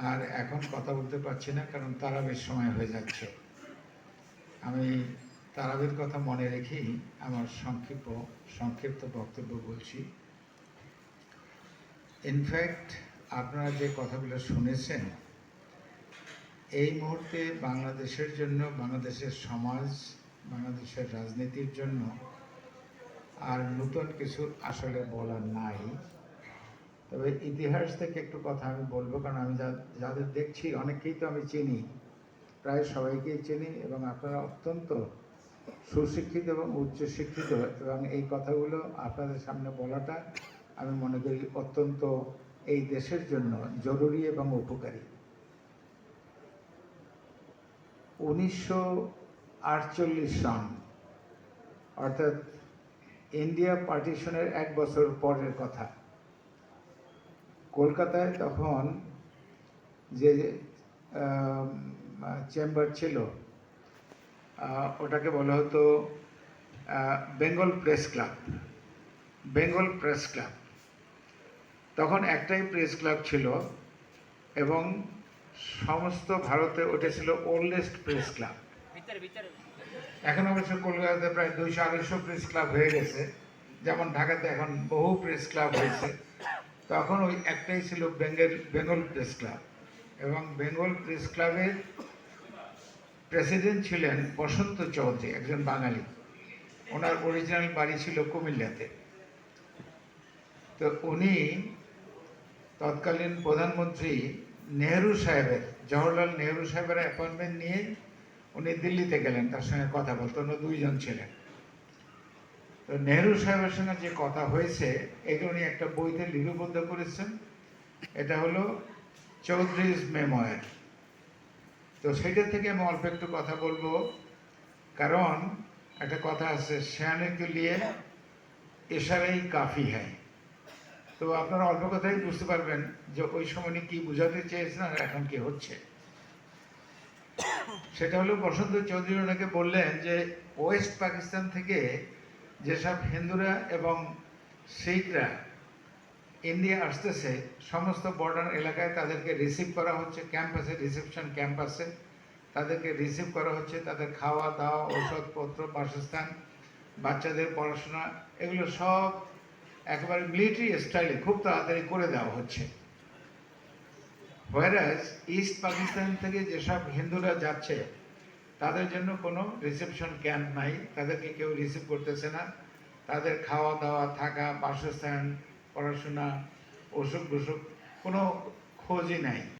আর এখন কথা বলতে পারছি না, কারণ তারাবির সময় হয়ে যাচ্ছে। আমি তারাবির কথা মনে রেখেই আমার সংক্ষিপ্ত বক্তব্য বলছি। ইনফ্যাক্ট আপনারা যে কথাগুলো শুনেছেন, এই মুহূর্তে বাংলাদেশের জন্য, বাংলাদেশের সমাজ, বাংলাদেশের রাজনীতির জন্য আর নতুন কিছু আসলে বলার নাই। তবে ইতিহাস থেকে একটু কথা আমি বলবো, কারণ আমি যাদের দেখছি অনেককেই তো আমি চিনি, প্রায় সবাইকেই চিনি, এবং আপনারা অত্যন্ত সুশিক্ষিত এবং উচ্চশিক্ষিত, এবং এই কথাগুলো আপনাদের সামনে বলাটা আমি মনে করি অত্যন্ত এই দেশের জন্য জরুরি এবং উপকারী। 1948 সন, অর্থাৎ ইন্ডিয়া পার্টিশনের 1 বছর পরের কথা। কলকাতায় তখন যে চেম্বার ছিল, ওটাকে বলা হতো Bengal press club. Bengal press club তখন একটাই প্রেস ক্লাব ছিল, এবং সমস্ত ভারতে ওটা ছিল ওল্ডেস্ট প্রেস ক্লাব। এখন অবশ্য কলকাতাতে প্রায় 200-250 প্রেস ক্লাব হয়ে গেছে, যেমন ঢাকাতে এখন বহু প্রেস ক্লাব হয়েছে। তখন ওই একটাই ছিল বেঙ্গল প্রেস ক্লাব, এবং বেঙ্গল প্রেস ক্লাবের প্রেসিডেন্ট ছিলেন বসন্ত চৌধুরী, একজন বাঙালি। ওনার অরিজিনাল বাড়ি ছিল কুমিল্লাতে। তো উনি তৎকালীন প্রধানমন্ত্রী নেহরু সাহেবের, জওহরলাল নেহরু সাহেবের অ্যাপয়েন্টমেন্ট নিয়ে উনি দিল্লিতে গেলেন তার সঙ্গে কথা বলতে। অন্য 2 জন ছিলেন। তো নেহরু সাহেবের সঙ্গে যে কথা হয়েছে, এগুলো উনি একটা বইতে লিপিবদ্ধ করেছেন। এটা হলো চৌধুরীজ মেমোয়ার। তো সেটা থেকে আমি অল্প একটু কথা বলবো, কারণ একটা কথা আছে, শ্যানে কে লিয়ে ইশারাই কাফি হ্যায়। তো আপনারা অল্প কথাই বুঝতে পারবেন যে ওই সময় কি বোঝাতে চেয়েছেন আর এখন কি হচ্ছে। সেটা হলো, বসন্ত চৌধুরী ওনাকে বললেন যে ওয়েস্ট পাকিস্তান থেকে যেসব হিন্দুরা এবং শিখরা ইন্ডিয়া আসতেছে, সমস্ত বর্ডার এলাকায় তাদেরকে রিসিভ করা হচ্ছে, ক্যাম্পাসে, রিসেপশন ক্যাম্পাসে তাদেরকে রিসিভ করা হচ্ছে। তাদের খাওয়া দাওয়া, ওষুধপত্র, বাসস্থান, বাচ্চাদের পড়াশোনা, এগুলো সব একেবারে মিলিটারি স্টাইলে খুব তাড়াতাড়ি করে দেওয়া হচ্ছে। হোয়ারাজ ইস্ট পাকিস্তান থেকে যেসব হিন্দুরা যাচ্ছে, তাদের জন্য কোনো রিসেপশন ক্যাম্প নাই, তাদেরকে কেউ রিসিভ করতেছে না। তাদের খাওয়া দাওয়া, থাকা, বাসস্থান, পড়াশোনা, অসুখ বিসুখ কোনো খোঁজই নাই।